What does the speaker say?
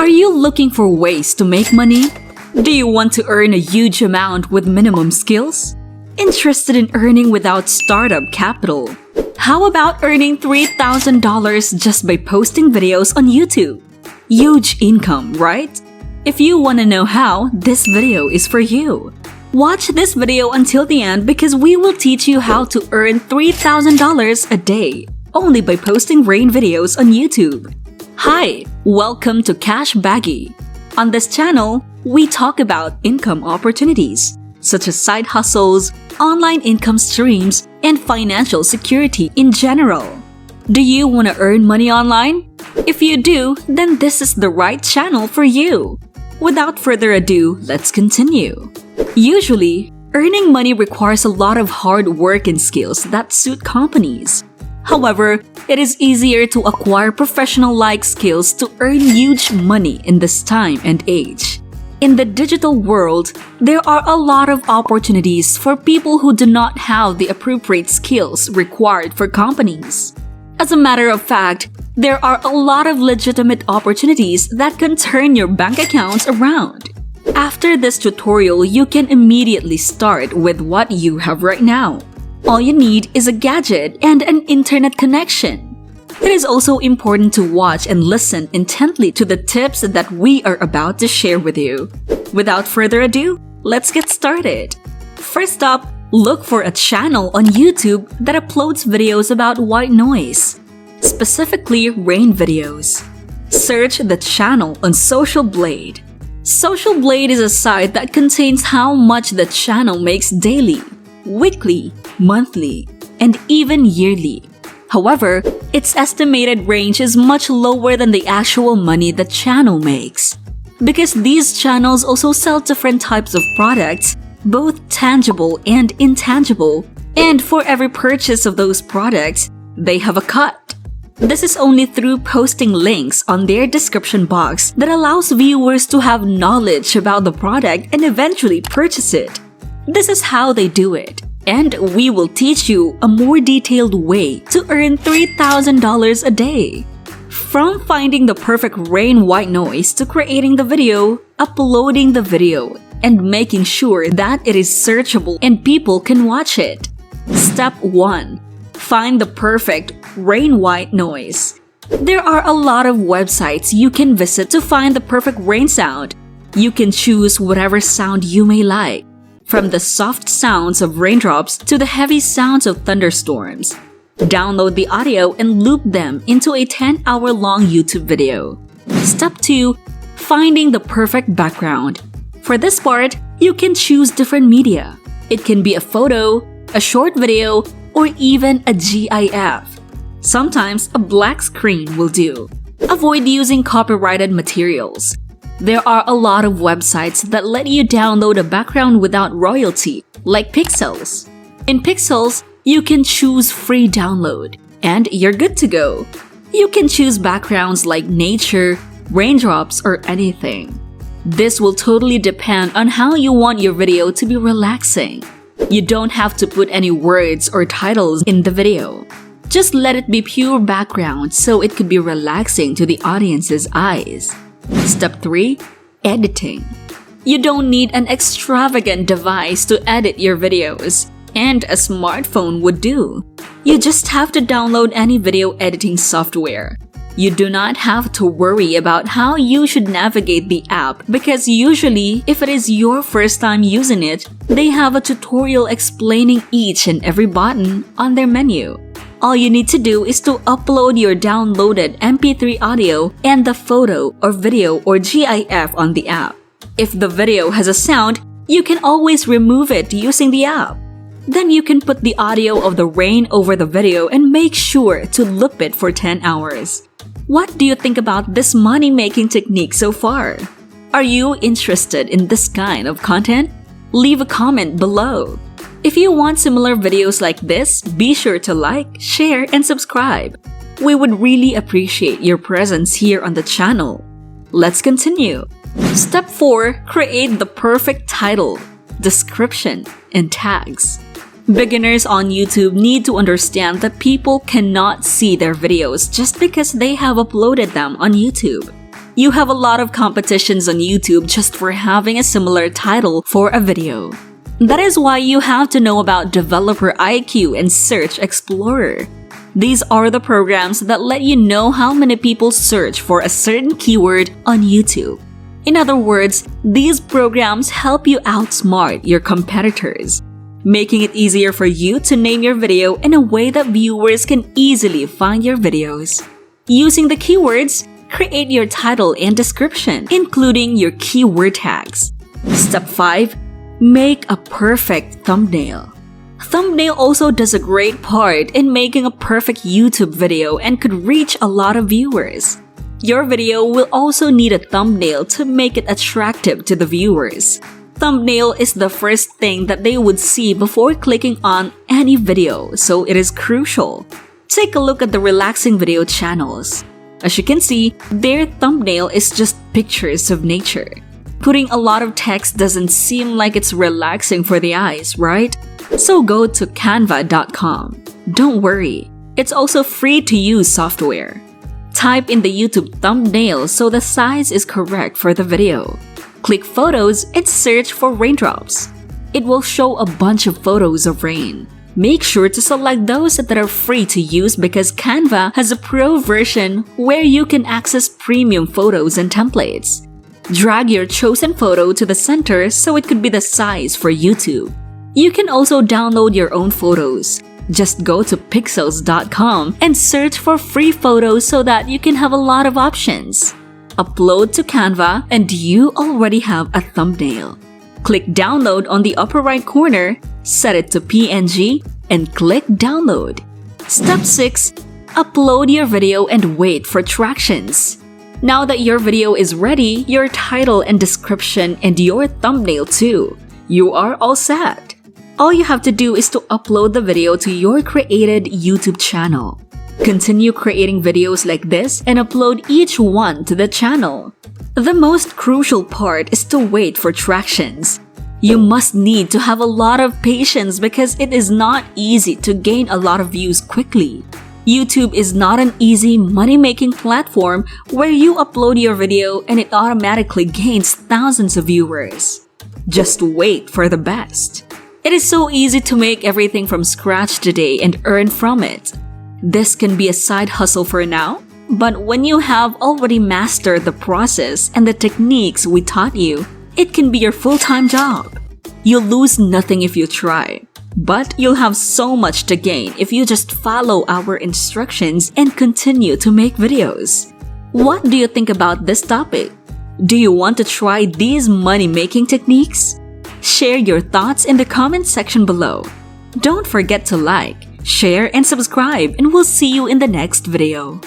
Are you looking for ways to make money? Do you want to earn a huge amount with minimum skills? Interested in earning without startup capital? How about earning $3,000 just by posting videos on YouTube? Huge income, right? If you want to know how, this video is for you. Watch this video until the end because we will teach you how to earn $3,000 a day only by posting rain videos on YouTube. Hi, welcome to Cash Baggy. On this channel, we talk about income opportunities such as side hustles, online income streams, and financial security in general. Do you want to earn money online? If you do, then this is the right channel for you. Without further ado, let's continue. Usually, earning money requires a lot of hard work and skills that suit companies. However, it is easier to acquire professional-like skills to earn huge money in this time and age. In the digital world, there are a lot of opportunities for people who do not have the appropriate skills required for companies. As a matter of fact, there are a lot of legitimate opportunities that can turn your bank accounts around. After this tutorial, you can immediately start with what you have right now. All you need is a gadget and an internet connection. It is also important to watch and listen intently to the tips that we are about to share with you. Without further ado, let's get started. First up, look for a channel on YouTube that uploads videos about white noise, specifically rain videos. Search the channel on Social Blade. Social Blade is a site that contains how much the channel makes daily, weekly, monthly, and even yearly. However, its estimated range is much lower than the actual money the channel makes. Because these channels also sell different types of products, both tangible and intangible, and for every purchase of those products, they have a cut. This is only through posting links on their description box that allows viewers to have knowledge about the product and eventually purchase it. This is how they do it. And we will teach you a more detailed way to earn $3,000 a day. From finding the perfect rain white noise to creating the video, uploading the video, and making sure that it is searchable and people can watch it. Step 1. Find the perfect rain white noise. There are a lot of websites you can visit to find the perfect rain sound. You can choose whatever sound you may like, from the soft sounds of raindrops to the heavy sounds of thunderstorms. Download the audio and loop them into a 10-hour-long YouTube video. Step 2. Finding the perfect background. For this part, you can choose different media. It can be a photo, a short video, or even a GIF. Sometimes a black screen will do. Avoid using copyrighted materials. There are a lot of websites that let you download a background without royalty, like Pixels. In Pixels, you can choose free download, and you're good to go. You can choose backgrounds like nature, raindrops, or anything. This will totally depend on how you want your video to be relaxing. You don't have to put any words or titles in the video. Just let it be pure background so it could be relaxing to the audience's eyes. Step 3. Editing. You don't need an extravagant device to edit your videos, and a smartphone would do. You just have to download any video editing software. You do not have to worry about how you should navigate the app because usually, if it is your first time using it, they have a tutorial explaining each and every button on their menu. All you need to do is to upload your downloaded MP3 audio and the photo or video or GIF on the app. If the video has a sound, you can always remove it using the app. Then you can put the audio of the rain over the video and make sure to loop it for 10 hours. What do you think about this money-making technique so far? Are you interested in this kind of content? Leave a comment below. If you want similar videos like this, be sure to like, share, and subscribe. We would really appreciate your presence here on the channel. Let's continue. Step 4. Create the perfect title, description, and tags. Beginners on YouTube need to understand that people cannot see their videos just because they have uploaded them on YouTube. You have a lot of competitions on YouTube just for having a similar title for a video. That is why you have to know about Developer IQ and Search Explorer. These are the programs that let you know how many people search for a certain keyword on YouTube. In other words, these programs help you outsmart your competitors, making it easier for you to name your video in a way that viewers can easily find your videos. Using the keywords, create your title and description, including your keyword tags. Step 5. Make a perfect thumbnail. Thumbnail also does a great part in making a perfect YouTube video and could reach a lot of viewers. Your video will also need a thumbnail to make it attractive to the viewers. Thumbnail is the first thing that they would see before clicking on any video, so it is crucial. Take a look at the relaxing video channels. As you can see, their thumbnail is just pictures of nature. Putting a lot of text doesn't seem like it's relaxing for the eyes, right? So go to canva.com. Don't worry, it's also free to use software. Type in the YouTube thumbnail so the size is correct for the video. Click Photos and search for raindrops. It will show a bunch of photos of rain. Make sure to select those that are free to use because Canva has a pro version where you can access premium photos and templates. Drag your chosen photo to the center so it could be the size for YouTube. You can also download your own photos. Just go to pixels.com and search for free photos so that you can have a lot of options. Upload to Canva and you already have a thumbnail. Click Download on the upper right corner, set it to PNG, and click Download. Step 6. Upload your video and wait for tractions. Now that your video is ready, your title and description and your thumbnail too, you are all set. All you have to do is to upload the video to your created YouTube channel. Continue creating videos like this and upload each one to the channel. The most crucial part is to wait for tractions. You must need to have a lot of patience because it is not easy to gain a lot of views quickly. YouTube is not an easy money-making platform where you upload your video and it automatically gains thousands of viewers. Just wait for the best. It is so easy to make everything from scratch today and earn from it. This can be a side hustle for now, but when you have already mastered the process and the techniques we taught you, it can be your full-time job. You'll lose nothing if you try, but you'll have so much to gain if you just follow our instructions and continue to make videos. What do you think about this topic? Do you want to try these money-making techniques? Share your thoughts in the comment section below. Don't forget to like, share, and subscribe, and we'll see you in the next video.